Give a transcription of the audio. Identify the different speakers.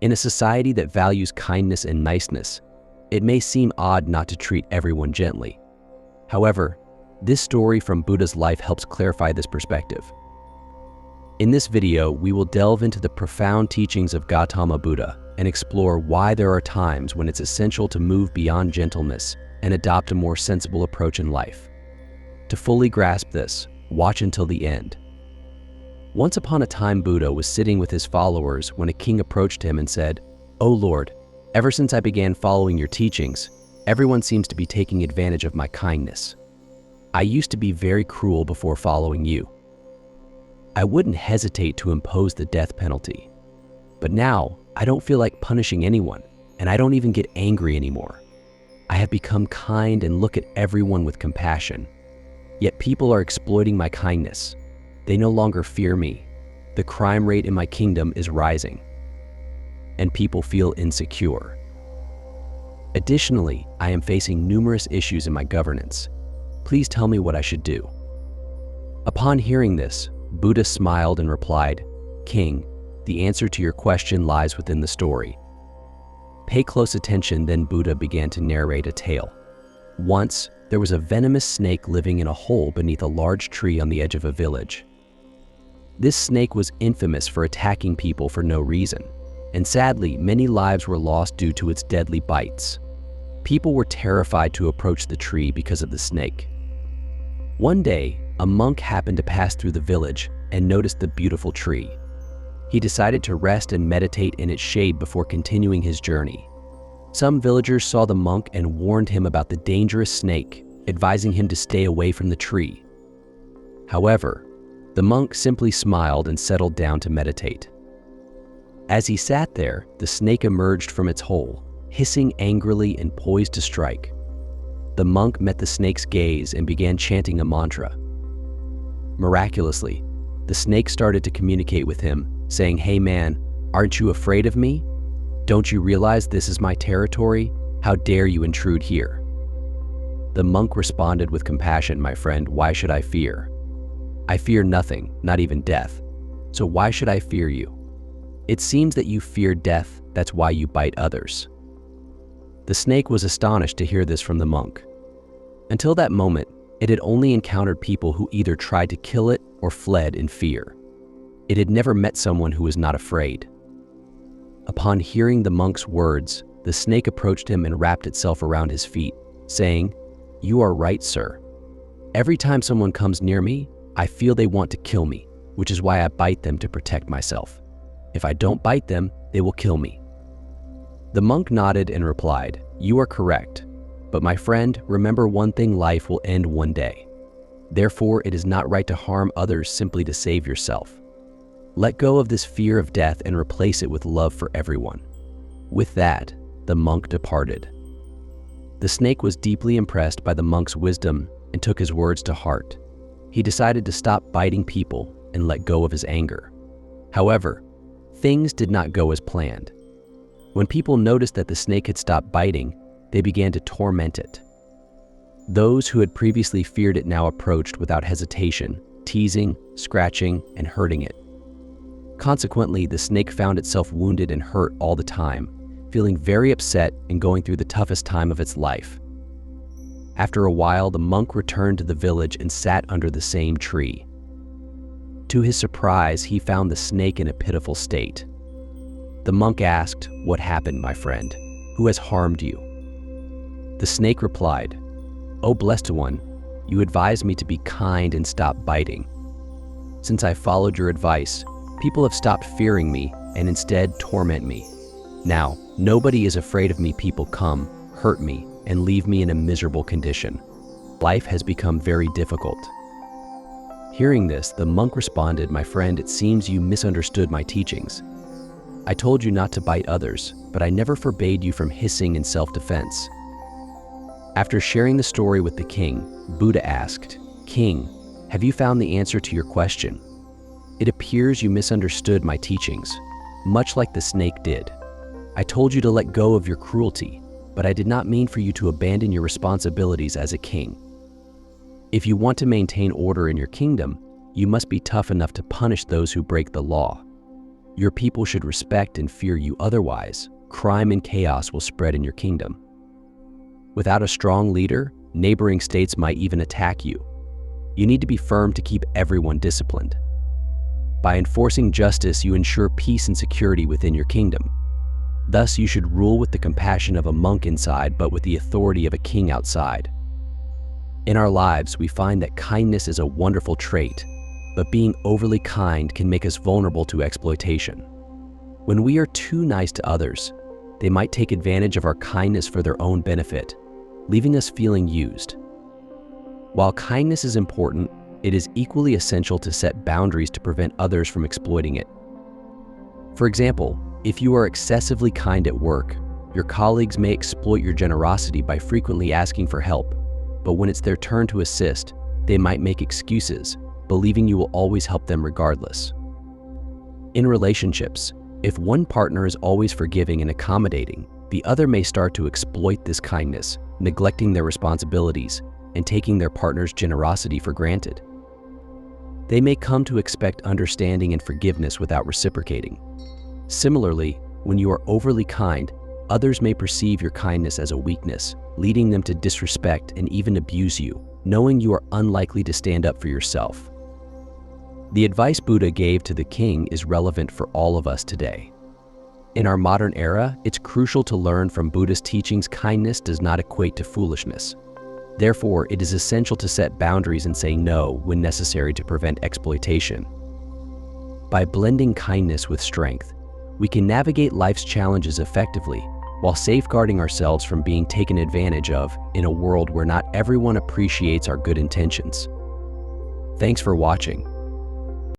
Speaker 1: In a society that values kindness and niceness, it may seem odd not to treat everyone gently. However, this story from Buddha's life helps clarify this perspective. In this video, we will delve into the profound teachings of Gautama Buddha and explore why there are times when it's essential to move beyond gentleness and adopt a more sensible approach in life. To fully grasp this, watch until the end. Once upon a time, Buddha was sitting with his followers when a king approached him and said, "O Lord, ever since I began following your teachings, everyone seems to be taking advantage of my kindness. I used to be very cruel before following you. I wouldn't hesitate to impose the death penalty. But now, I don't feel like punishing anyone, and I don't even get angry anymore. I have become kind and look at everyone with compassion. Yet people are exploiting my kindness. They no longer fear me. The crime rate in my kingdom is rising, and people feel insecure. Additionally, I am facing numerous issues in my governance. Please tell me what I should do." Upon hearing this, Buddha smiled and replied, "King, the answer to your question lies within the story. Pay close attention." Then Buddha began to narrate a tale. Once, there was a venomous snake living in a hole beneath a large tree on the edge of a village. This snake was infamous for attacking people for no reason, and sadly, many lives were lost due to its deadly bites. People were terrified to approach the tree because of the snake. One day, a monk happened to pass through the village and noticed the beautiful tree. He decided to rest and meditate in its shade before continuing his journey. Some villagers saw the monk and warned him about the dangerous snake, advising him to stay away from the tree. However, the monk simply smiled and settled down to meditate. As he sat there, the snake emerged from its hole, hissing angrily and poised to strike. The monk met the snake's gaze and began chanting a mantra. Miraculously, the snake started to communicate with him, saying, "Hey man, aren't you afraid of me? Don't you realize this is my territory? How dare you intrude here?" The monk responded with compassion, "My friend, why should I fear? I fear nothing, not even death. So why should I fear you? It seems that you fear death, that's why you bite others." The snake was astonished to hear this from the monk. Until that moment, it had only encountered people who either tried to kill it or fled in fear. It had never met someone who was not afraid. Upon hearing the monk's words, the snake approached him and wrapped itself around his feet, saying, "You are right, sir. Every time someone comes near me, I feel they want to kill me, which is why I bite them to protect myself. If I don't bite them, they will kill me." The monk nodded and replied, "You are correct. But my friend, remember one thing: life will end one day. Therefore, it is not right to harm others simply to save yourself. Let go of this fear of death and replace it with love for everyone." With that, the monk departed. The snake was deeply impressed by the monk's wisdom and took his words to heart. He decided to stop biting people and let go of his anger. However, things did not go as planned. When people noticed that the snake had stopped biting, they began to torment it. Those who had previously feared it now approached without hesitation, teasing, scratching, and hurting it. Consequently, the snake found itself wounded and hurt all the time, feeling very upset and going through the toughest time of its life. After a while, the monk returned to the village and sat under the same tree. To his surprise, he found the snake in a pitiful state. The monk asked, "What happened, my friend? Who has harmed you?" The snake replied, "O blessed one, you advised me to be kind and stop biting. Since I followed your advice, people have stopped fearing me and instead torment me. Now, nobody is afraid of me. People come, hurt me, and leave me in a miserable condition. Life has become very difficult." Hearing this, the monk responded, "My friend, it seems you misunderstood my teachings. I told you not to bite others, but I never forbade you from hissing in self-defense." After sharing the story with the king, Buddha asked, "King, have you found the answer to your question? It appears you misunderstood my teachings, much like the snake did. I told you to let go of your cruelty, but I did not mean for you to abandon your responsibilities as a king. If you want to maintain order in your kingdom, you must be tough enough to punish those who break the law. Your people should respect and fear you, otherwise, crime and chaos will spread in your kingdom. Without a strong leader, neighboring states might even attack you. You need to be firm to keep everyone disciplined. By enforcing justice, you ensure peace and security within your kingdom. Thus, you should rule with the compassion of a monk inside, but with the authority of a king outside. In our lives, we find that kindness is a wonderful trait, but being overly kind can make us vulnerable to exploitation. When we are too nice to others, they might take advantage of our kindness for their own benefit, leaving us feeling used. While kindness is important, it is equally essential to set boundaries to prevent others from exploiting it. For example, if you are excessively kind at work, your colleagues may exploit your generosity by frequently asking for help, but when it's their turn to assist, they might make excuses, believing you will always help them regardless. In relationships, if one partner is always forgiving and accommodating, the other may start to exploit this kindness, neglecting their responsibilities and taking their partner's generosity for granted. They may come to expect understanding and forgiveness without reciprocating. Similarly, when you are overly kind, others may perceive your kindness as a weakness, leading them to disrespect and even abuse you, knowing you are unlikely to stand up for yourself. The advice Buddha gave to the king is relevant for all of us today. In our modern era, it's crucial to learn from Buddha's teachings kindness does not equate to foolishness. Therefore, it is essential to set boundaries and say no when necessary to prevent exploitation. By blending kindness with strength, we can navigate life's challenges effectively while safeguarding ourselves from being taken advantage of in a world where not everyone appreciates our good intentions. Thanks for watching.